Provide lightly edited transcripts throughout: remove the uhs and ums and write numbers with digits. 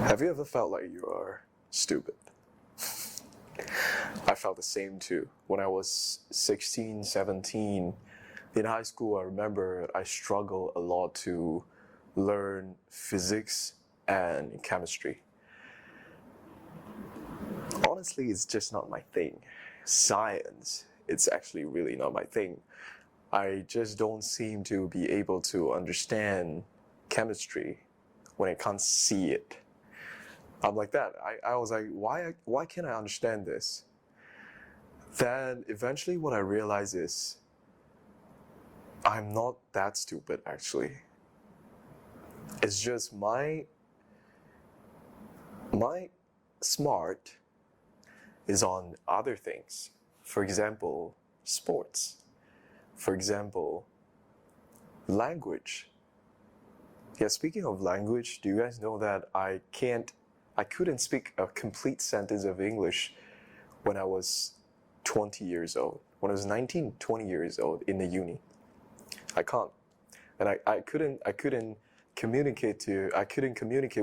Have you ever felt like you are stupid? I felt the same too. When I was 16, 17, in high school, I remember I struggled a lot to learn physics and chemistry. Honestly, it's just not my thing. Science, it's actually really not my thing. I just don't seem to be able to understand chemistry when I can't see it. I'm like that. I was like, why can't I understand this? Then eventually what I realized is I'm not that stupid actually. It's just my smart is on other things. For example, sports. For example, language. Yeah, speaking of language, do you guys know that I couldn't speak a complete sentence of English when I was 20 years old. When I was 19, 20 years old in the uni. I can't. And I couldn't communicate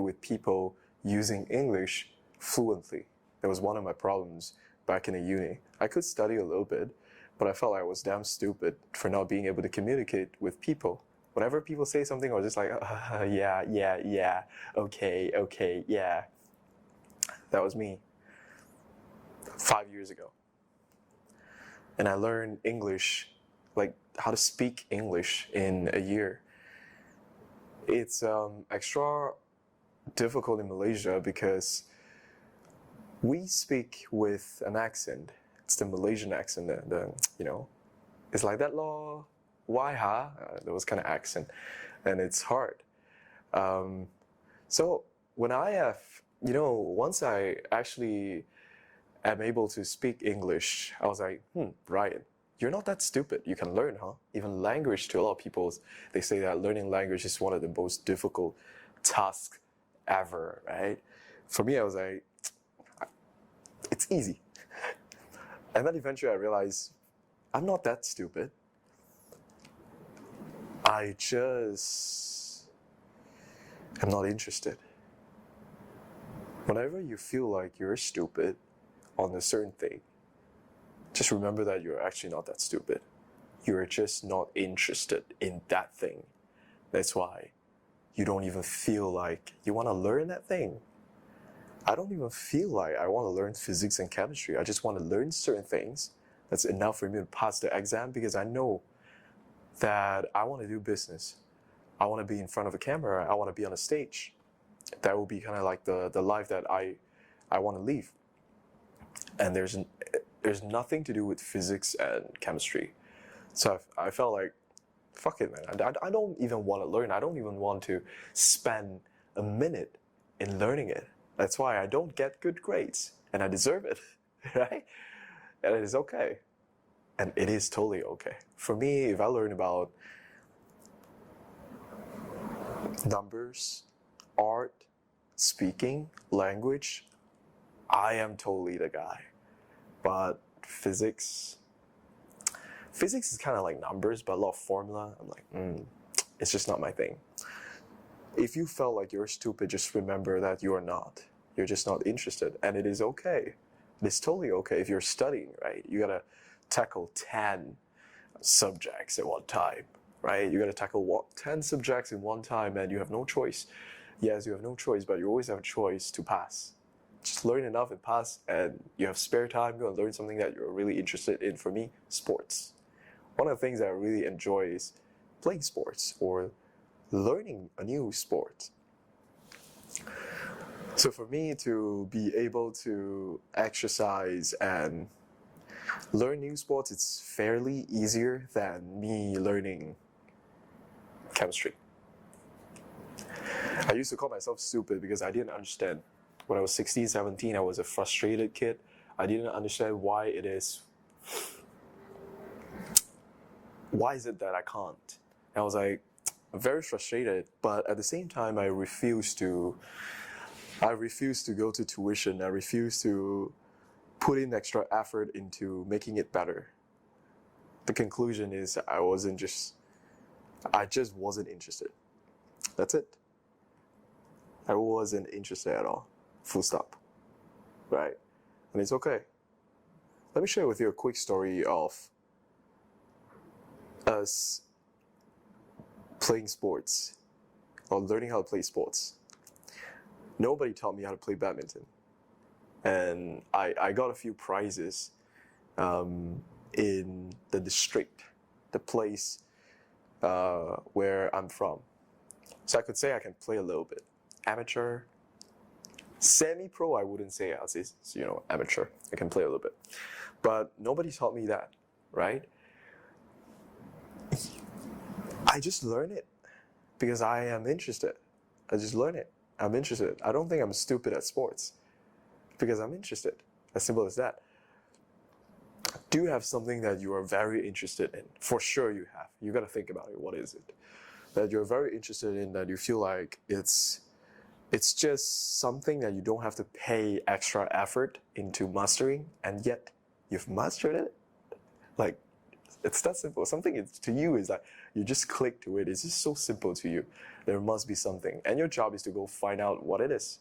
with people using English fluently. That was one of my problems back in the uni. I could study a little bit, but I felt like I was damn stupid for not being able to communicate with people. Whenever people say something, I was just like, yeah, okay, yeah. That was me 5 years ago. And I learned English, like how to speak English in a year. It's extra difficult in Malaysia because we speak with an accent. It's the Malaysian accent, it's like that lor, why ha? Those kind of accent, and it's hard. So when I have, once I actually am able to speak English, I was like, Ryan, you're not that stupid. You can learn, huh? Even language, to a lot of people, they say that learning language is one of the most difficult tasks ever, right? For me, I was like, it's easy. And then eventually I realized I'm not that stupid. I just am not interested. Whenever you feel like you're stupid on a certain thing, just remember that you're actually not that stupid. You're just not interested in that thing. That's why you don't even feel like you want to learn that thing. I don't even feel like I want to learn physics and chemistry. I just want to learn certain things. That's enough for me to pass the exam because I know that I want to do business. I want to be in front of a camera. I want to be on a stage. That will be kind of like the life that I want to live. And there's nothing to do with physics and chemistry. So I felt like, fuck it, man. I don't even want to learn. I don't even want to spend a minute in learning it. That's why I don't get good grades. And I deserve it, right? And it is okay. And it is totally okay. For me, if I learn about numbers, art, speaking, language, I am totally the guy. But physics is kind of like numbers, but a lot of formula. I'm like, it's just not my thing. If you felt like you're stupid, just remember that you are not. You're just not interested, and it is okay. It's totally okay if you're studying, right? You gotta tackle 10 subjects at one time, right? You gotta tackle 10 subjects in one time, and you have no choice. Yes, you have no choice, but you always have a choice to pass. Just learn enough and pass, and you have spare time, go and learn something that you're really interested in. For me, sports. One of the things that I really enjoy is playing sports or learning a new sport. So for me to be able to exercise and learn new sports, it's fairly easier than me learning chemistry. I used to call myself stupid because I didn't understand. When I was 16, 17, I was a frustrated kid. I didn't understand why is it that I can't? And I was like, very frustrated, but at the same time, I refused to go to tuition. I refused to put in extra effort into making it better. The conclusion is I just wasn't interested. That's it. I wasn't interested at all. Full stop. Right? And it's okay. Let me share with you a quick story of us playing sports or learning how to play sports. Nobody taught me how to play badminton. And I got a few prizes in the district, the place where I'm from. So I could say I can play a little bit. Amateur, semi-pro, I wouldn't say as is, amateur. I can play a little bit. But nobody taught me that, right? I just learn it because I am interested. I just learn it. I'm interested. I don't think I'm stupid at sports because I'm interested. As simple as that. Do you have something that you are very interested in? For sure you have. You got to think about it. What is it that you're very interested in, that you feel like it's just something that you don't have to pay extra effort into mastering, and yet you've mastered it? Like, it's that simple. Something to you is like you just click to it. It's just so simple to you. There must be something, and your job is to go find out what it is.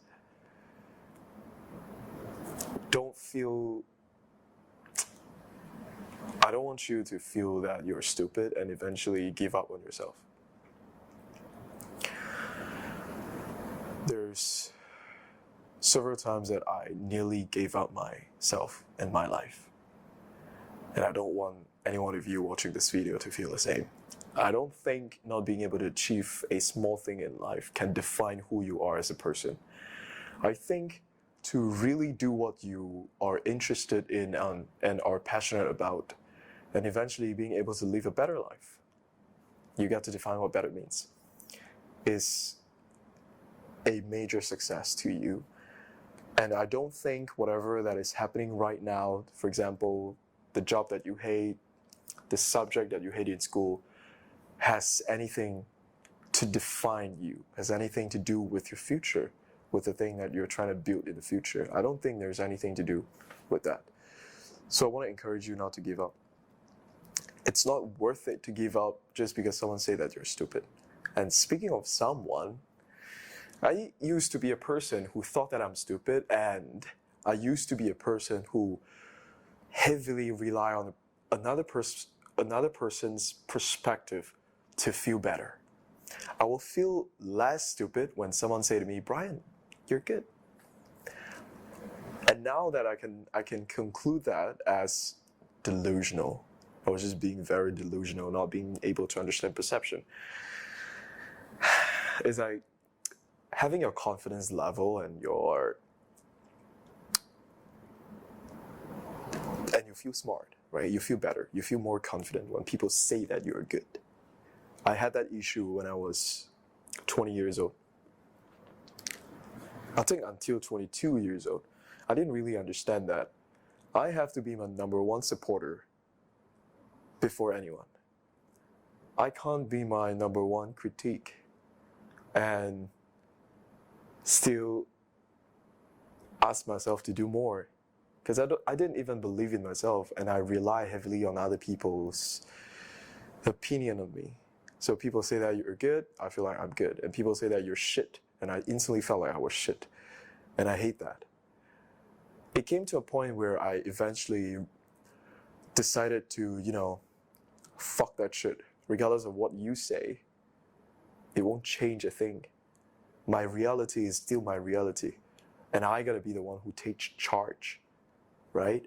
I don't want you to feel that you're stupid and eventually give up on yourself. There's several times that I nearly gave up myself and my life. And I don't want anyone of you watching this video to feel the same. I don't think not being able to achieve a small thing in life can define who you are as a person. I think to really do what you are interested in and are passionate about, and eventually being able to live a better life, you got to define what better means, is a major success to you. And I don't think whatever that is happening right now, for example, the job that you hate, the subject that you hate in school, has anything to define you, has anything to do with your future, with the thing that you're trying to build in the future. I don't think there's anything to do with that. So I want to encourage you not to give up. It's not worth it to give up just because someone say that you're stupid. And speaking of someone, I used to be a person who thought that I'm stupid, and I used to be a person who heavily rely on another person's perspective to feel better. I will feel less stupid when someone say to me, "Brian, you're good." And now that I can conclude that as delusional. I was just being very delusional, not being able to understand perception. It's like having your confidence level and you feel smart, right? You feel better. You feel more confident when people say that you're good. I had that issue when I was 20 years old. I think until 22 years old, I didn't really understand that I have to be my number one supporter before anyone. I can't be my number one critique and still ask myself to do more, because I didn't even believe in myself, and I rely heavily on other people's opinion of me. So people say that you're good, I feel like I'm good, and people say that you're shit, and I instantly felt like I was shit, and I hate that. It came to a point where I eventually decided to, fuck that shit. Regardless of what you say, it won't change a thing. My reality is still my reality, and I gotta be the one who takes charge, right?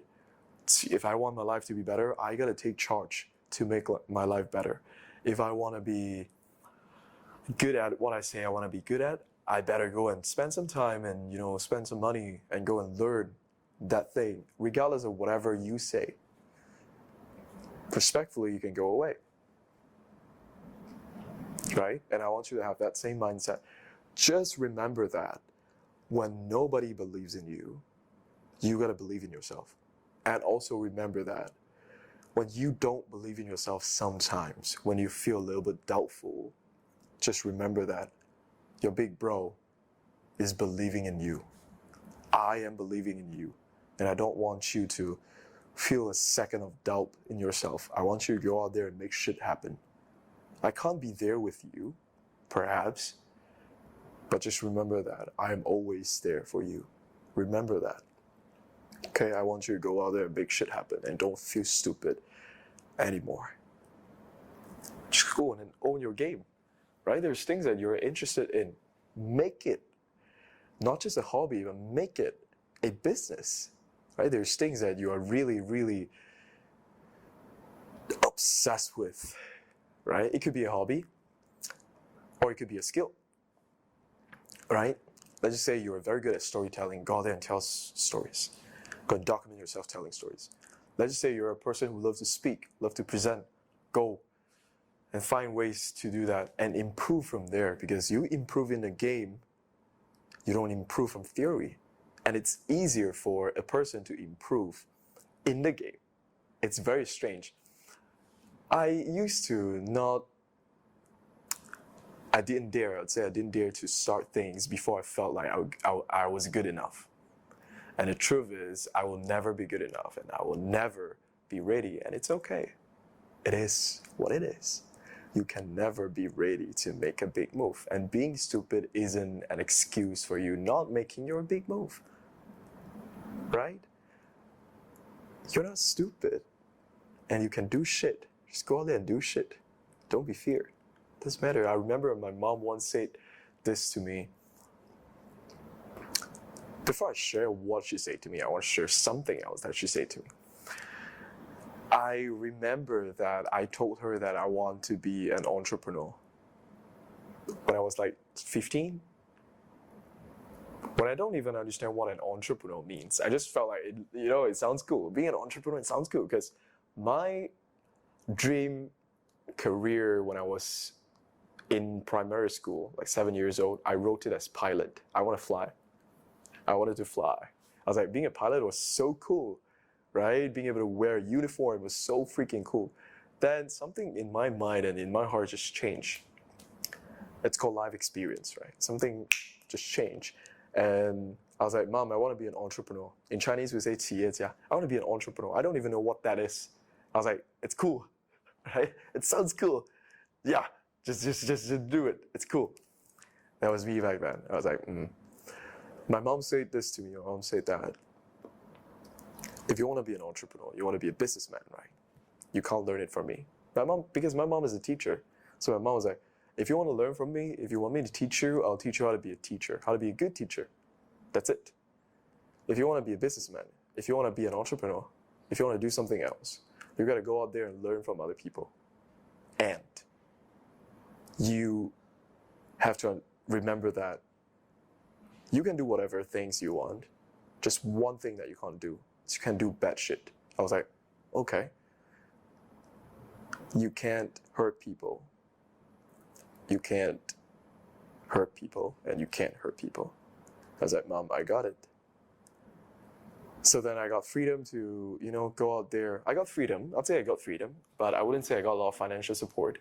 If I want my life to be better, I gotta take charge to make my life better. If I want to be good at what I say I want to be good at, I better go and spend some time and spend some money and go and learn that thing, regardless of whatever you say. Respectfully, you can go away, right? And I want you to have that same mindset. Just remember that when nobody believes in you, you gotta believe in yourself. And also remember that when you don't believe in yourself sometimes, when you feel a little bit doubtful, just remember that your big bro is believing in you. I am believing in you. And I don't want you to feel a second of doubt in yourself. I want you to go out there and make shit happen. I can't be there with you, perhaps, But just remember that I am always there for you. Remember that. Okay, I want you to go out there and make shit happen and don't feel stupid anymore. Just go and own your game, right? There's things that you're interested in. Make it not just a hobby, but make it a business, right? There's things that you are really, really obsessed with, right? It could be a hobby or it could be a skill, right? Let's just say you're very good at storytelling. Go out there and tell stories. Go and document yourself telling stories. Let's just say you're a person who loves to speak, love to present. Go and find ways to do that and improve from there, because you improve in the game, you don't improve from theory. And it's easier for a person to improve in the game. It's very strange. I didn't dare to start things before I felt like I was good enough. And the truth is, I will never be good enough and I will never be ready. And it's okay. It is what it is. You can never be ready to make a big move. And being stupid isn't an excuse for you not making your big move. Right? You're not stupid. And you can do shit. Just go out there and do shit. Don't be feared. Doesn't matter. I remember my mom once said this to me. Before I share what she said to me, I want to share something else that she said to me. I remember that I told her that I want to be an entrepreneur when I was like 15. When I don't even understand what an entrepreneur means. I just felt like, it sounds cool. Being an entrepreneur, it sounds cool, because my dream career when I was in primary school, like 7 years old, I wrote it as pilot. I want to fly. I wanted to fly. I was like, being a pilot was so cool, right? Being able to wear a uniform was so freaking cool. Then something in my mind and in my heart just changed. It's called life experience, right? Something just changed. And I was like, Mom, I want to be an entrepreneur. In Chinese, we say 企业家. I want to be an entrepreneur. I don't even know what that is. I was like, it's cool, right? It sounds cool. Yeah, just do it. It's cool. That was me back then. I was like, My mom said this to me. My mom said that if you want to be an entrepreneur, you want to be a businessman, right? You can't learn it from me. Because my mom is a teacher. So my mom was like, if you want to learn from me, if you want me to teach you, I'll teach you how to be a teacher, how to be a good teacher. That's it. If you want to be a businessman, if you want to be an entrepreneur, if you want to do something else, you got to go out there and learn from other people. And you have to remember that you can do whatever things you want. Just one thing that you can't do is you can't do bad shit. I was like, okay. You can't hurt people. You can't hurt people, and you can't hurt people. I was like, Mom, I got it. So then I got freedom to, go out there. I got freedom. I'd say I got freedom, but I wouldn't say I got a lot of financial support.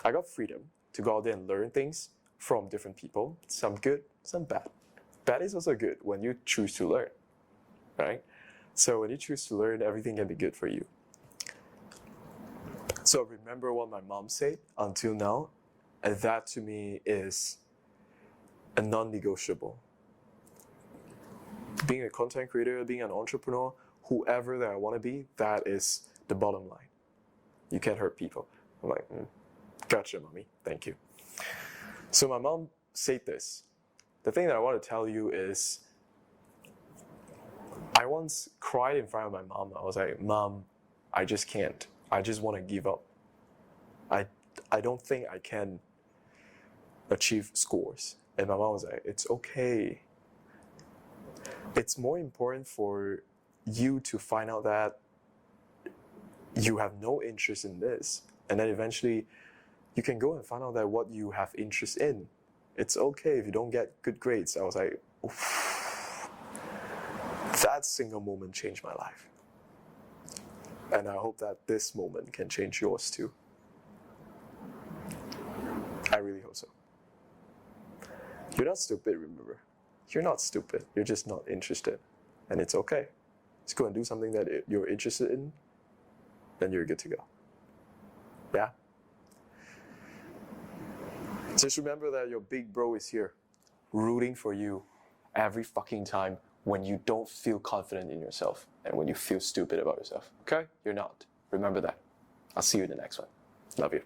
I got freedom to go out there and learn things from different people. Some good, some bad. Bad is also good when you choose to learn, right? So when you choose to learn, everything can be good for you. So remember what my mom said until now, and that to me is a non-negotiable. Being a content creator, being an entrepreneur, whoever that I want to be, that is the bottom line. You can't hurt people. I'm like, gotcha, mommy. Thank you. So my mom said this. The thing that I want to tell you is, I once cried in front of my mom. I was like, Mom, I just can't. I just want to give up. I don't think I can achieve scores. And my mom was like, it's okay. It's more important for you to find out that you have no interest in this. And then eventually you can go and find out that what you have interest in. It's okay if you don't get good grades. I was like, oof. That single moment changed my life. And I hope that this moment can change yours too. I really hope so. You're not stupid, remember. You're not stupid. You're just not interested. And it's okay. Just go and do something that you're interested in, then you're good to go. Yeah? Just remember that your big bro is here. rooting for you every fucking time when you don't feel confident in yourself and when you feel stupid about yourself. Okay? You're not. Remember that. I'll see you in the next one. Love you.